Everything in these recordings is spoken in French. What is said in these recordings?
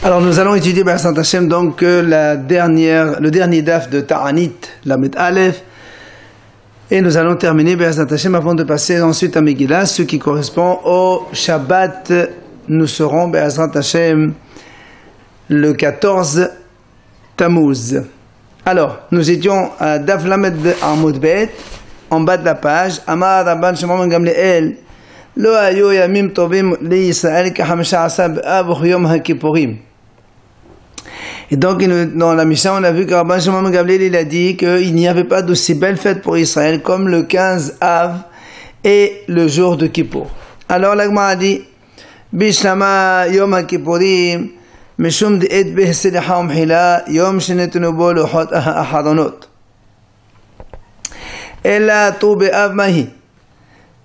Alors nous allons étudier B'ezrat Hashem donc le dernier daf de Ta'anit, Lamed Aleph, et nous allons terminer B'ezrat Hashem avant de passer ensuite à Megillah, ce qui correspond au Shabbat. Nous serons B'ezrat Hashem le 14 Tammuz. Alors nous étions à Daf Lamed Amud Bet, en bas de la page. Amar Rabban Shimon ben Gamliel, Lo hayu yamim tovim li Yisrael ka-15 b'av u'yom ha-kippurim. Et donc, dans la Mishnah, on a vu que Rabban Shimon ben Gamliel, il a dit qu'il n'y avait pas d'aussi belle fête pour Israël comme le 15 Av et le jour de Kippour. Alors, la Gemara a dit, Bishlama Yom HaKippurim, Mishum de'et beh selicha u'mhila, Yom shenetunu bo luchot ahadonot. Ela tu be'av mahi.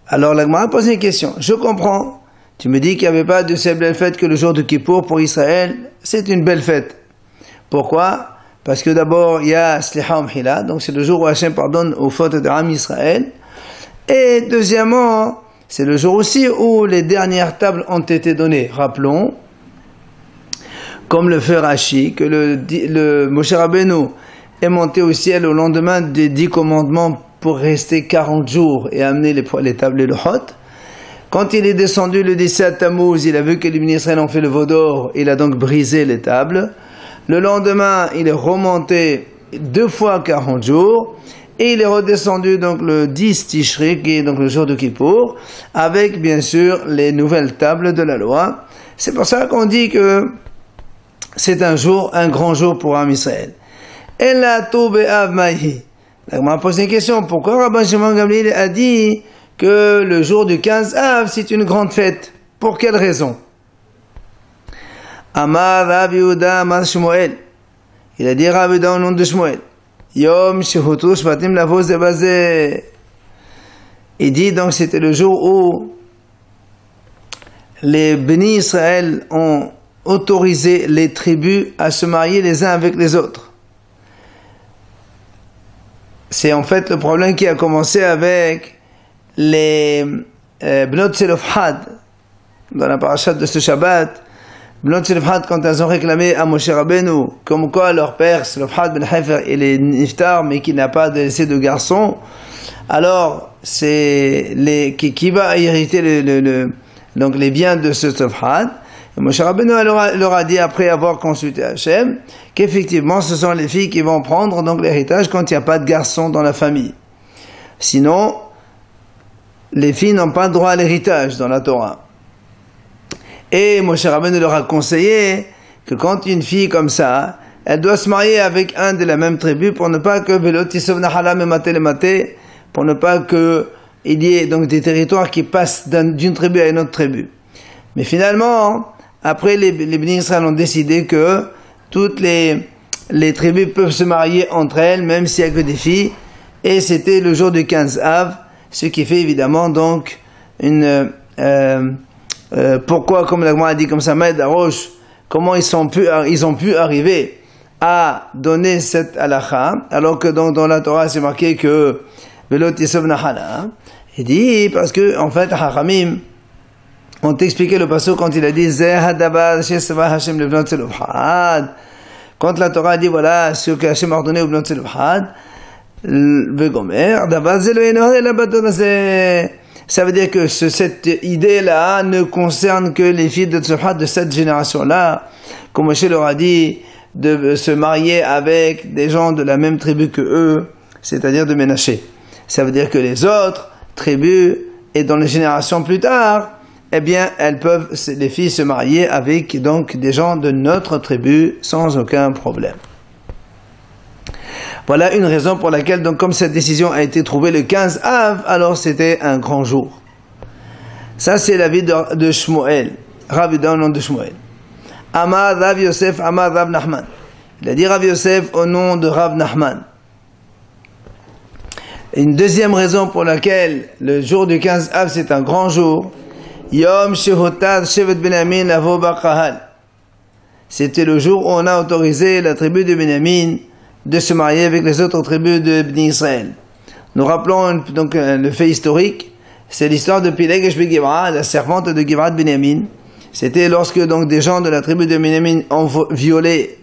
Alors, la Gemara a posé une question. Je comprends. Tu me dis qu'il n'y avait pas de si belle fête que le jour de Kippour pour Israël. C'est une belle fête. Pourquoi? Parce que d'abord, il y a Slicha Umhila, donc c'est le jour où Hachem pardonne aux fautes de Am Israël. Et deuxièmement, c'est le jour aussi où les dernières tables ont été données. Rappelons, comme le fait Rashi, que le Moshe Rabbeinu est monté au ciel au lendemain des 10 commandements pour rester 40 jours et amener les tables et le hot. Quand il est descendu le 17 Tammuz, il a vu que les Bnei Israël ont fait le veau d'or, il a donc brisé les tables. Le lendemain, il est remonté 2 fois 40 jours, et il est redescendu donc le 10 Tishri, qui est donc le jour de Kippour, avec bien sûr les nouvelles tables de la loi. C'est pour ça qu'on dit que c'est un grand jour pour Am Israël. Ela tu be'av mahi. On m'a posé une question, pourquoi Rabban Shimon ben Gamliel a dit que le jour du 15 Av, c'est une grande fête? Pour quelle raison? Amar Rav Yehuda Amar Shmuel. Il a dit Rav Yehuda au nom de Shmuel. Yom shehutu shvatim lavo ze baze. Il dit donc c'était le jour où les bénis Israël ont autorisé les tribus à se marier les uns avec les autres. C'est en fait le problème qui a commencé avec les Bnot Zelofhad dans la parashat de ce Shabbat. Bnot Zelofhad, quand elles ont réclamé à Moshe Rabbeinu comme quoi leur père Zelofhad ben Hefer il est niftar mais qui n'a pas laissé de garçon, alors c'est qui va hériter donc les biens de ce Zelofhad. Moshe Rabbeinu leur a dit, après avoir consulté Hachem, qu'effectivement ce sont les filles qui vont prendre donc l'héritage quand il n'y a pas de garçon dans la famille. Sinon, les filles n'ont pas droit à l'héritage dans la Torah. Et Moshe Rabbeinu leur a conseillé que quand une fille comme ça, elle doit se marier avec un de la même tribu pour ne pas que pour ne pas que il y ait donc des territoires qui passent d'une tribu à une autre tribu. Mais finalement, après les Bnei Israël ont décidé que toutes les tribus peuvent se marier entre elles, même s'il n'y a que des filles, et c'était le jour du 15 Av, ce qui fait évidemment donc pourquoi, comme la Gemara a dit comme ça, Maïd Arosh, comment ils ont pu arriver à donner cette halakha, alors que dans la Torah c'est marqué que Velot Yisov Nahala. Il dit, parce que en fait, Hachamim ont expliqué le passage quand il a dit Zeh hadabar shesava Hashem lebnot Zelofhad. Quand la Torah a dit voilà ce que Hashem a ordonné au bnot Zelofhad, Vegomer, dabar zelo eno ela baton ze. Ça veut dire que cette idée-là ne concerne que les filles de Tzofhat de cette génération-là, comme Moshe leur a dit de se marier avec des gens de la même tribu que eux, c'est-à-dire de Ménaché. Ça veut dire que les autres tribus, et dans les générations plus tard, eh bien, les filles se marier avec donc des gens de notre tribu sans aucun problème. Voilà une raison pour laquelle, donc, comme cette décision a été trouvée le 15 Av, alors c'était un grand jour. Ça, c'est l'avis de Shmuel. Rav Yehuda au nom de Shmuel. Amar Rav Yosef, Amar Rav Nachman. Il a dit Rav Yosef au nom de Rav Nachman. Une deuxième raison pour laquelle le jour du 15 Av, c'est un grand jour. Yom Shehotat Shevet Benyamin Lavo Bakahal. C'était le jour où on a autorisé la tribu de Benyamin de se marier avec les autres tribus de Bnei Israël. Nous rappelons donc le fait historique, c'est l'histoire de Pileg et Shbe Givra, la servante de Givrat Benyamin. C'était lorsque donc des gens de la tribu de Binyamin ont violé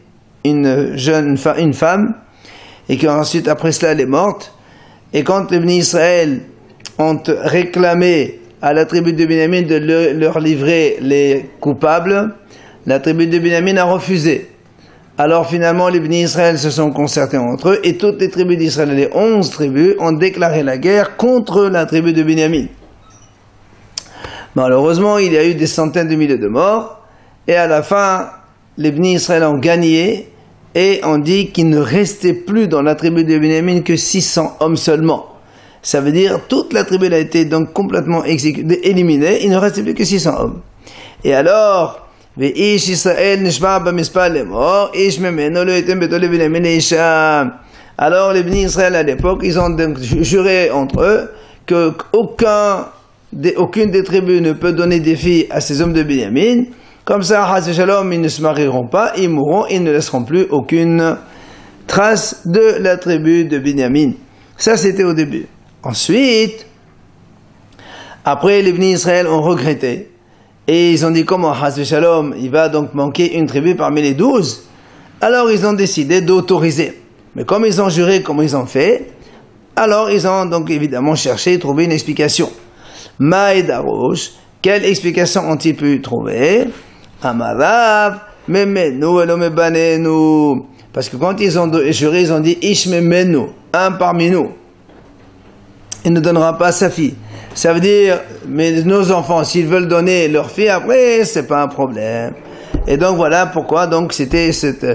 une femme, et qu'ensuite après cela elle est morte. Et quand les Bnei Israël ont réclamé à la tribu de Binyamin de leur livrer les coupables, la tribu de Binyamin a refusé. Alors finalement les Bnei Israël se sont concertés entre eux et toutes les tribus d'Israël, les 11 tribus, ont déclaré la guerre contre la tribu de Binyamin. Malheureusement, il y a eu des centaines de milliers de morts et à la fin, les Bnei Israël ont gagné et on dit qu'il ne restait plus dans la tribu de Binyamin que 600 hommes seulement. Ça veut dire toute la tribu a été donc complètement éliminée, il ne restait plus que 600 hommes. Et alors, ואיש ישראל נשבע במספר לאמור, איש ממנו לא ייתן ביתו לבנימין לאישה. Alors les Bnei Israël à l'époque, ils ont donc juré entre eux que aucune des tribus ne peut donner des filles à ces hommes de Binyamin. Comme ça, Haz Shalom, ils ne se marieront pas, ils mourront, ils ne laisseront plus aucune trace de la tribu de Binyamin. Ça, c'était au début. Ensuite, après, les Bnei Israël ont regretté. Et ils ont dit comment Haz Shalom, il va donc manquer une tribu parmi les 12. Alors, ils ont décidé d'autoriser. Mais comme ils ont juré, comme ils ont fait, alors ils ont donc évidemment cherché, trouvé une explication. Maïdarouche, quelle explication ont-ils pu trouver? Amarav, memenu elomebanenu. Parce que quand ils ont juré, ils ont dit Ish memenu, un parmi nous. Il ne donnera pas sa fille. Ça veut dire, mais nos enfants, s'ils veulent donner leur fille, après, c'est pas un problème. Et donc voilà pourquoi, donc c'était cette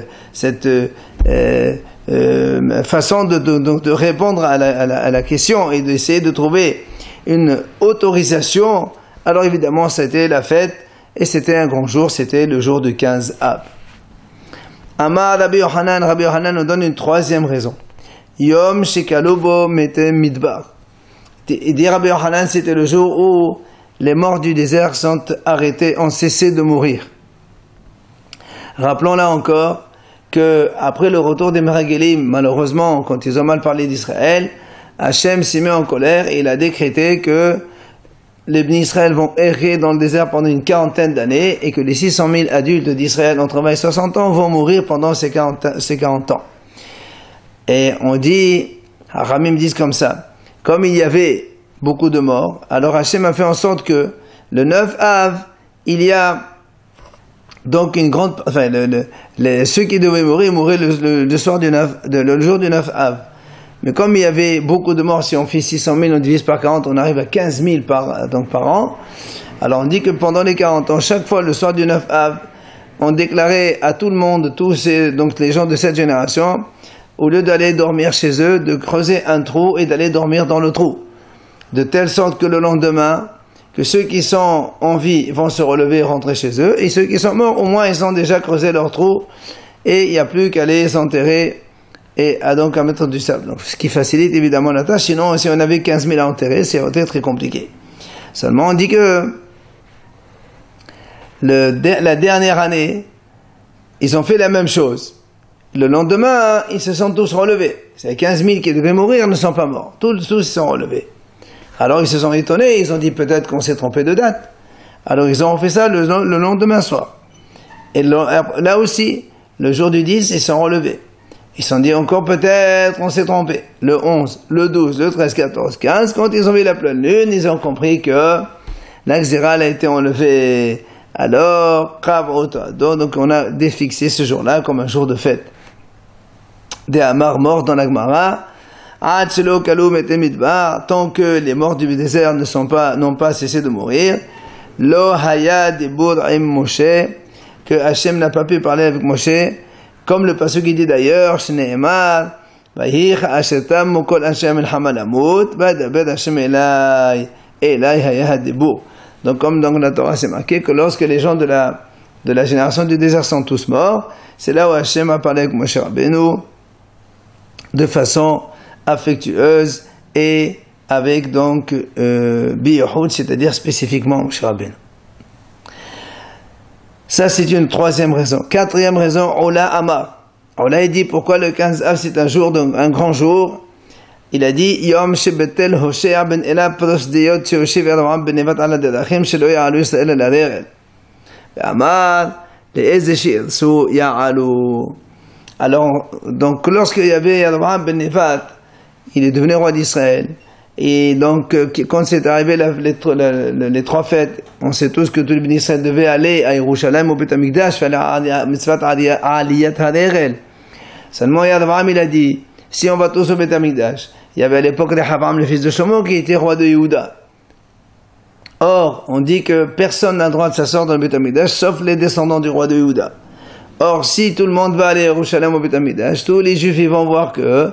façon de répondre à la question et d'essayer de trouver une autorisation. Alors évidemment, c'était la fête et c'était un grand jour, c'était le jour de 15 Av. Amar Rabbi Yochanan nous donne une troisième raison. Yom shekalubo mete midbar. Et dit Rabbi Yochanan, c'était le jour où les morts du désert sont arrêtés, ont cessé de mourir. Rappelons là encore que après le retour des Meragelim, malheureusement, quand ils ont mal parlé d'Israël, Hachem s'est mis en colère et il a décrété que les Bnei Israël vont errer dans le désert pendant une quarantaine d'années et que les 600 000 adultes d'Israël entre 20 et 60 ans vont mourir pendant ces 40 ans. Et on dit, Haramim disent comme ça, comme il y avait beaucoup de morts, alors Hachem a fait en sorte que le 9 Av, il y a donc une grande, enfin, ceux qui devaient mourir mouraient le soir du 9, le jour du 9 Av. Mais comme il y avait beaucoup de morts, si on fait 600 000, on divise par 40, on arrive à 15 000 par an. Alors on dit que pendant les 40 ans, chaque fois le soir du 9 Av, on déclarait à tout le monde, donc les gens de cette génération, au lieu d'aller dormir chez eux, de creuser un trou et d'aller dormir dans le trou. De telle sorte que le lendemain, que ceux qui sont en vie vont se relever et rentrer chez eux, et ceux qui sont morts, au moins ils ont déjà creusé leur trou, et il n'y a plus qu'à les enterrer, et à mettre du sable. Donc, ce qui facilite évidemment la tâche, sinon si on avait 15 000 à enterrer, c'est très compliqué. Seulement on dit que la dernière année, ils ont fait la même chose. Le lendemain, ils se sont tous relevés. Ces 15 000 qui devaient mourir ne sont pas morts. Tous se sont relevés. Alors ils se sont étonnés, ils ont dit peut-être qu'on s'est trompé de date. Alors ils ont fait ça le lendemain soir. Et là aussi, le jour du 10, ils se sont relevés. Ils se sont dit encore peut-être on s'est trompé. Le 11, le 12, le 13, 14, 15, quand ils ont vu la pleine lune, ils ont compris que la Xéra a été enlevée. Alors, donc on a défixé ce jour-là comme un jour de fête. Des Hamar morts dans la Gemara, tant que les morts du désert n'ont pas cessé de mourir, Lo haya dibur im Moshe, que Hachem n'a pas pu parler avec Moshe, comme le passage qui dit d'ailleurs, Shneemar, Vayich Hashetam mukol Hashem el hamalamut, Vadabed Hashem elai haya dibur. Donc comme dans la Torah c'est marqué que lorsque les gens de la génération du désert sont tous morts, c'est là où Hachem a parlé avec Moshe Rabbeinu de façon affectueuse et avec donc biyahud, c'est-à-dire spécifiquement Moshe Rabbeinu. Ça c'est une troisième raison. Quatrième raison, Ola Amar. Ola il dit pourquoi le 15 Av c'est un jour, donc un grand jour. Il a dit Yom shebetel Hoshea ben Ela prosdiyot sheoshiv Abraham ben Nevat ala derachim shelo ya'alu Yisrael al harel. Amar, alors, donc, lorsqu'il y avait Abraham ben Nevat, il est devenu roi d'Israël. Et donc, quand c'est arrivé les trois fêtes, on sait tous que tout le béni Israël devait aller à Yerushalayim au Beth Amikdash, faire la mitzvah Aliyat HaRegel. Seulement, Abraham, il a dit, si on va tous au Beth Amikdash, il y avait à l'époque Rehavam, le fils de Shlomo, qui était roi de Yehuda. Or, on dit que personne n'a le droit de s'asseoir dans le Beth Amikdash, sauf les descendants du roi de Yehuda. Or, si tout le monde va aller à Yerushalayim au Beth Amikdash, tous les Juifs ils vont voir que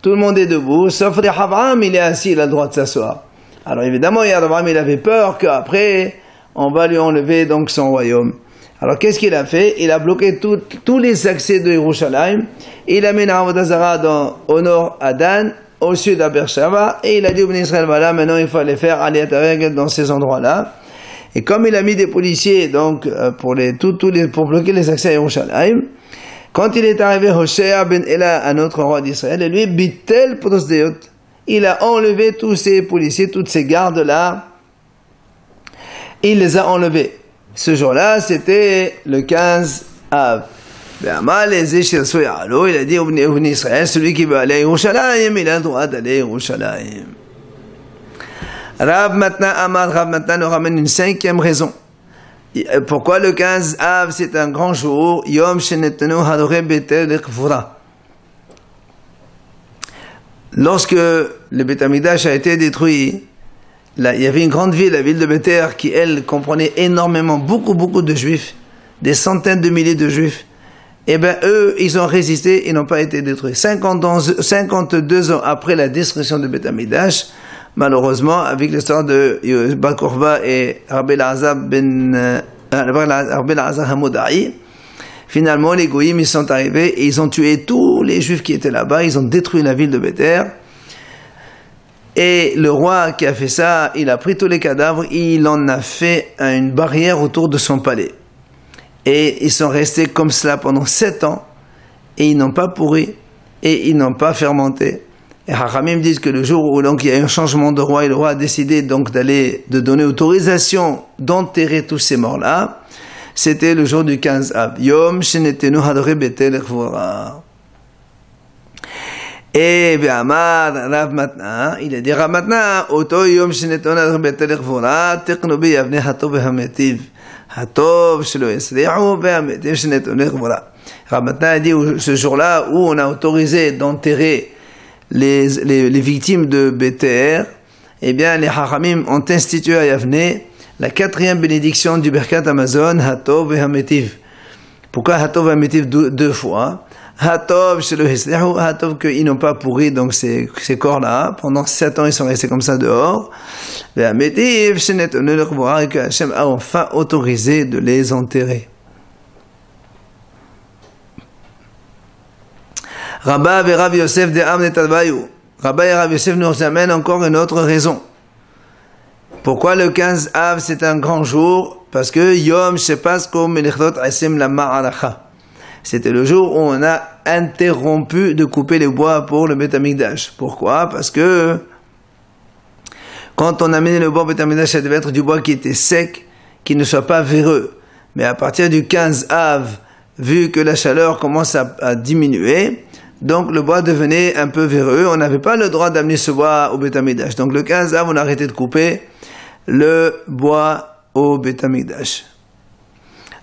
tout le monde est debout, sauf Rehavam, il est assis, il a le droit de s'asseoir. Alors évidemment, Abraham, il avait peur qu'après, on va lui enlever donc son royaume. Alors qu'est-ce qu'il a fait? Il a bloqué tous les accès de Yerushalayim. Il a mis Avodah Zarah au nord à Dan, au sud à Beersheba, et il a dit au béni Israël, voilà, maintenant il faut aller faire Aliyat HaRegel dans ces endroits-là. Et comme il a mis des policiers donc pour bloquer les accès à Yerushalayim, quand il est arrivé Hoshea ben Ela, un autre roi d'Israël, et lui, Bitel Prosdeot, il a enlevé tous ces policiers, toutes ces gardes-là, il les a enlevés. Ce jour-là, c'était le 15 Av. Il a dit au béni Israël, celui qui veut aller à Yerushalayim, il a le droit d'aller à Yerushalayim. Rav maintenant nous ramène une cinquième raison. Pourquoi le 15 Av c'est un grand jour? Yom Shenetenu Hadore Betel Ekvura. Lorsque le Beth Amikdash a été détruit, là, il y avait une grande ville, la ville de Béter, qui elle comprenait énormément, beaucoup de juifs, des centaines de milliers de juifs. Et bien eux, ils ont résisté, ils n'ont pas été détruits. 52 ans après la destruction de Beth Amikdash, malheureusement, avec l'histoire de Bar Kokhba et Rabbi Elazar Hamodaï, finalement, les Goïms, ils sont arrivés et ils ont tué tous les Juifs qui étaient là-bas, ils ont détruit la ville de Béter. Et le roi qui a fait ça, il a pris tous les cadavres, il en a fait une barrière autour de son palais. Et ils sont restés comme cela pendant 7 ans, et ils n'ont pas pourri, et ils n'ont pas fermenté. Et Hachamim disent que le jour où donc il y a eu un changement de roi, et le roi a décidé donc de donner autorisation d'enterrer tous ces morts-là, c'était le jour du 15 Av. Yom Shenetenu Hadore Betel Ekvura. Et bien Amar Rav Matna, il a dit Rav Matna, Oto Yom Shenetenu Hadore Betel Ekvura, Teknu Bi Yavne Hatov Hametiv. Hatov Shelo Yesri'u Ve'ametiv Shenetenu Ekvura. Rav Matna a dit ce jour-là où on a autorisé d'enterrer les victimes de Béter, eh bien, les Hachamim ont institué à Yavne la 4e bénédiction du Birkat Amazon, Hatov et Hametiv. Pourquoi Hatov et Hametiv deux fois? Hatov, Hatov, qu'ils n'ont pas pourri, donc ces corps-là, pendant 7 ans, ils sont restés comme ça dehors. Et Hametiv, que Hachem a enfin autorisé de les enterrer. Rabba et Rav Yosef de Amnet Albayou. Rabba et Rav Yosef nous amènent encore une autre raison. Pourquoi le 15 Av c'est un grand jour? Parce que Yom Shepasco Melechot Asem la Ma'alacha. C'était le jour où on a interrompu de couper les bois pour le Beth Amikdash. Pourquoi? Parce que quand on amenait le bois au Beth Amikdash, ça devait être du bois qui était sec, qui ne soit pas véreux. Mais à partir du 15 Av, vu que la chaleur commence à diminuer, donc le bois devenait un peu véreux, on n'avait pas le droit d'amener ce bois au Beth Amikdash. Donc le 15 Av, on a arrêté de couper le bois au Beth Amikdash.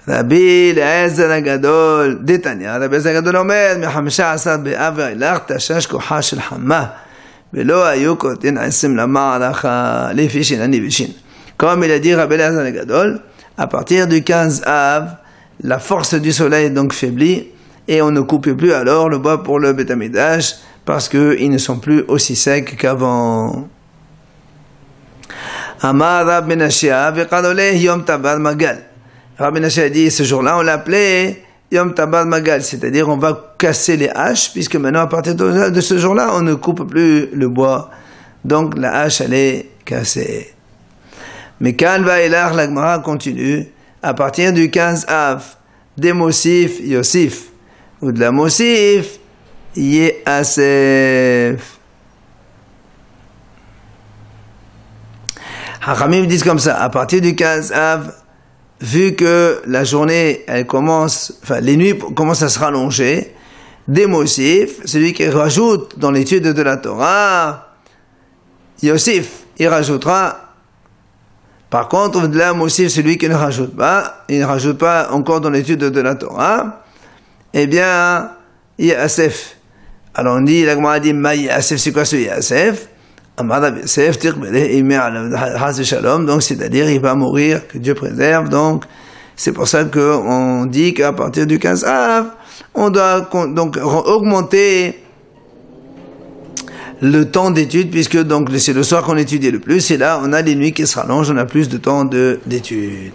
Rabbi Eliezer Agadol, Détania, Rabbi Eliezer Agadol Omer, מ-15 באב ואילך תשש כוחה של חמה, ולא היו קוטין 20 למערכה לפי שינני ושין. Comme il a dit Rabbi Eliezer Agadol, à partir du 15 Av, la force du soleil donc faiblit, et on ne coupe plus alors le bois pour le Beth Amikdash parce qu'ils ne sont plus aussi secs qu'avant. Amar Rab Menashia ve'qaloleh Yom Tabal Magal. Rab Menashia a dit ce jour-là on l'appelait Yom Tabal Magal, c'est-à-dire on va casser les haches puisque maintenant à partir de ce jour-là on ne coupe plus le bois, donc la hache elle est cassée. Mais quand va Elach la Gemara continue à partir du 15 Av des Mosif Yosif ou de la Mosif, Yasef. Hachamim disent comme ça, à partir du 15 Av, vu que la journée, les nuits commencent à se rallonger, des Mosif, celui qui rajoute dans l'étude de la Torah, Yosif, il rajoutera. Par contre, là, Mosif, celui qui ne rajoute pas, il ne rajoute pas encore dans l'étude de la Torah, eh bien, Yasef. Alors on dit, la Gemara dit, Ma Yasef, c'est quoi ce Yasef? Yasef, donc c'est-à-dire, il va mourir, que Dieu préserve, donc, c'est pour ça qu'on dit qu'à partir du 15 Av, on doit donc augmenter le temps d'étude, puisque donc c'est le soir qu'on étudie le plus, et là on a les nuits qui se rallongent, on a plus de temps d'étude.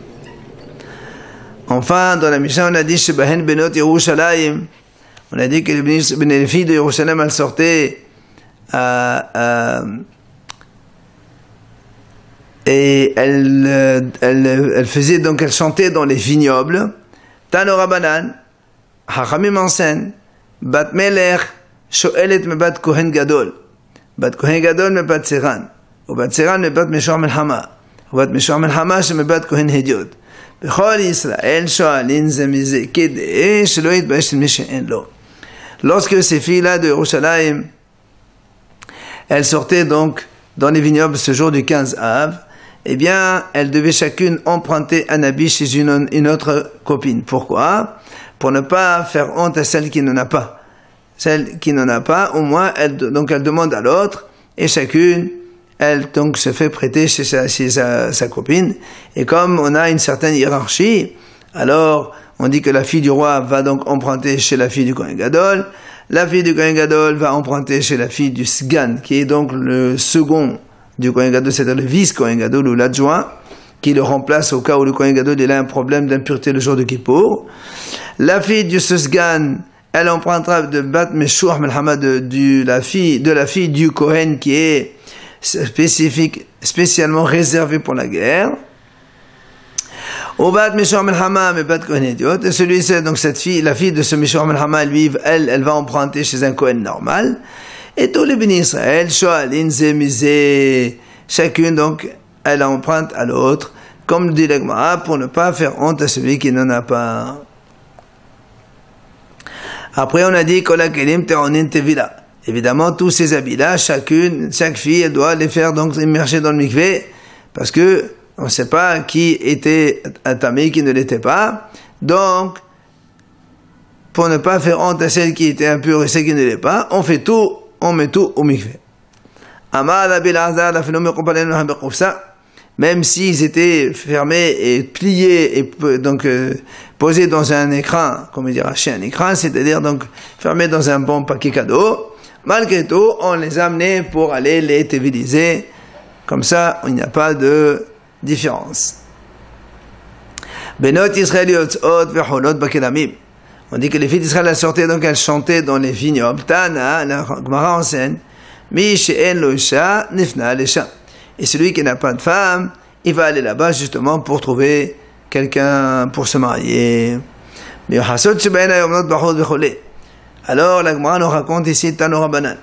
Enfin, dans la Mishnah, on a dit Shebahen Benot Yerushalayim, on a dit que les filles de Yerushalayim, elles sortaient et elles faisaient, donc elles chantaient dans les vignobles. Tano Rabbanan, Hachamim enseignent, Bat Melech Shoelet Mebat Kohen Gadol. בת כהן גדול מבת סירן, ובת סירן מבת משוח מלחמה, ובת משוח מלחמה שמבת כהן הדיוט. בכל ישראל שואלים זה מזה, כדי שלא יתבייש למי שאין לו. Lorsque ces filles-là de Yerushalayim, elles sortaient donc dans les vignobles ce jour du 15 Av, eh bien, elles devaient chacune emprunter un habit chez une autre copine. Pourquoi? Pour ne pas faire honte à celle qui n'en a pas. Celle qui n'en a pas, au moins, elle demande à l'autre, et chacune, elle donc se fait prêter chez sa copine. Et comme on a une certaine hiérarchie, alors on dit que la fille du roi va donc emprunter chez la fille du Kohen Gadol, la fille du Kohen Gadol va emprunter chez la fille du Sgan, qui est donc le second du Kohen Gadol, c'est-à-dire le vice-Kohen Gadol ou l'adjoint, qui le remplace au cas où le Kohen Gadol il a un problème d'impureté le jour de Kippour. La fille du Sgan, elle empruntera de Bat Meshuach Melchama de la fille du Kohen qui est spécialement réservée pour la guerre. Au Bat Meshuach Melchama, mais Bat Kohen Idiot. Et celui-ci, donc cette fille, la fille de ce Meshuach Melchama, lui, elle va emprunter chez un Kohen normal. Et tous les bénis Israël, Shoalin, Zemizé, chacune, donc, elle emprunte à l'autre, comme dit l'Agmara, pour ne pas faire honte à celui qui n'en a pas. Après, on a dit Kola Kelim Teronin Tevila. Évidemment, tous ces habits-là, chaque fille, elle doit les faire donc immerger dans le mikvé, parce que on ne sait pas qui était tamé, qui ne l'était pas. Donc, pour ne pas faire honte à celle qui était impure et celle qui ne l'est pas, on met tout au mikvé. Amar Rabbi Lazar, la phénomène compagnon même s'ils étaient fermés et pliés et donc posés dans un écran, comme on dirait chez un écran, c'est-à-dire donc fermés dans un bon paquet cadeau, malgré tout, on les a amenés pour aller les téviliser. Comme ça, il n'y a pas de différence. Benot Israël yotzot vecholot bakelamim. On dit que les filles d'Israël sortaient, donc elles chantaient dans les vignobles. Tana, la Gemara enseigne, mi she'en lo isha nifna lesha. Et celui qui n'a pas de femme, il va aller là-bas justement pour trouver quelqu'un pour se marier. Alors la Gemara nous raconte ici Tano Rabbanan.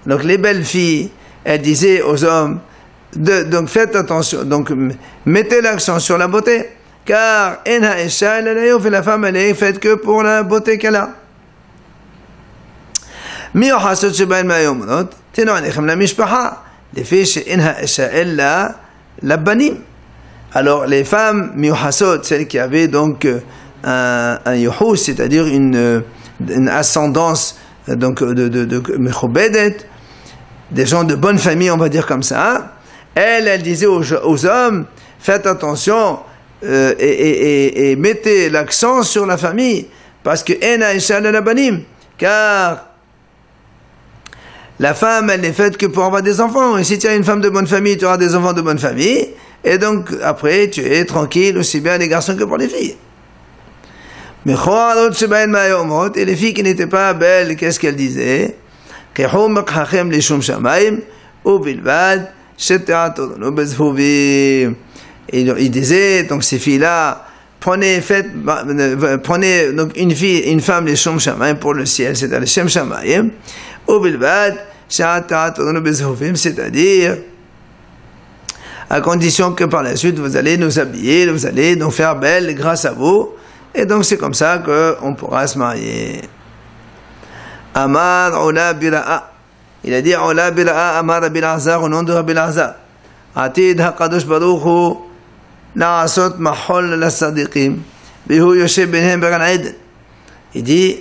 Donc les belles filles, elles disaient aux hommes, donc faites attention, donc mettez l'accent sur la beauté, car la femme elle est faite que pour la beauté qu'elle a. Les filles alors les femmes miuhasot, celles qui avaient donc un yuhus, c'est-à-dire une ascendance donc de mechobedet, des gens de bonne famille, on va dire comme ça, elle disait aux hommes, faites attention et mettez l'accent sur la famille, parce que ena isha labanim, car la femme, elle n'est faite que pour avoir des enfants. Et si tu as une femme de bonne famille, tu auras des enfants de bonne famille. Et donc, après, tu es tranquille aussi bien les garçons que pour les filles. Mais et les filles qui n'étaient pas belles, qu'est-ce qu'elles disaient? Et ils disaient, donc ces filles-là, prenez donc une femme les shum shamayim pour le ciel, c'est-à-dire les shem shamayim, ou bilbad, c'est-à-dire à condition que par la suite vous allez nous habiller, vous allez nous faire belle grâce à vous, et donc c'est comme ça qu'on pourra se marier. Amar Ola Bira'a, il a dit Ola Bira'a Amar Rabbi Elazar au nom de Rabbi Elazar. Atid HaKadosh Baruch Hu La'asot Mahol La-Sadiqim Bihu Yoshev Benhem Began Eden. Il dit,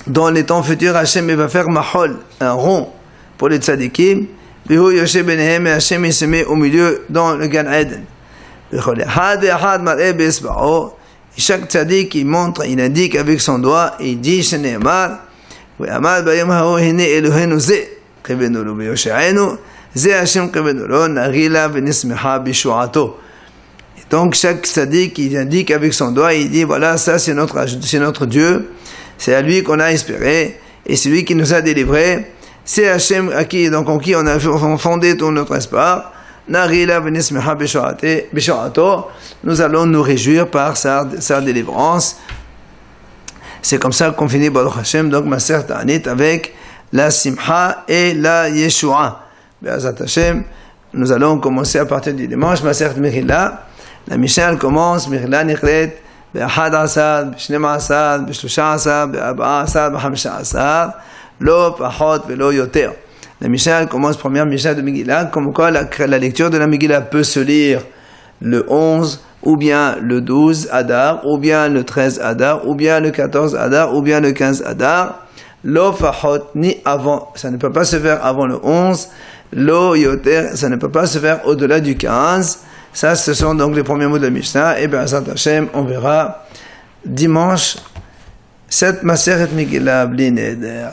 dans les temps futurs, Hachem va faire Mahol, un rond pour les tzadikim. Bihu Yoshev Benhem, et Hachem il se met au milieu dans le Gan Eden. Chaque tzadik il montre, il indique avec son doigt, il dit Shene'emar Ve'amar Bayom Ha'o Hine Elohenu Ze Kevenu Lo B'Yoshe'enu Ze Hashem Kevenu Lo Narila V'Nismecha B'Shu'ato. Donc chaque tzaddik il indique avec son doigt, il dit voilà, ça c'est notre Dieu, c'est à lui qu'on a espéré, et c'est lui qui nous a délivrés, c'est Hachem en qui on a fondé tout notre espoir. Narila V'Nismecha B'Shu'ato, nous allons nous réjouir par sa délivrance. C'est comme ça qu'on finit Baruch Hashem, donc Maser Ta'anit, avec la Simcha et la Yeshua. Be'ezrat Hashem, nous allons commencer à partir du dimanche, Maser Mechila. La Mishnah commence, Mechila Nichlet, Be'achad Asad, Be'shnem Asad, Be'shlusha Asad, Be'arba'a Asad, Be'hamsha Asad, Lo Pachot Ve'lo Yoter. La Mishnah commence, première Mishnah de Megillah, comme quoi la lecture de la Megillah peut se lire le 11, ou bien le 12 Adar, ou bien le 13 Adar, ou bien le 14 Adar, ou bien le 15 Adar. Lo Fachot, ni avant, ça ne peut pas se faire avant le 11. Lo Yoter, ça ne peut pas se faire au-delà du 15. Ça, ce sont donc les premiers mots de la Mishnah. Et Be'ezrat Hashem, on verra dimanche cette Maseret Megillah Bli Neder.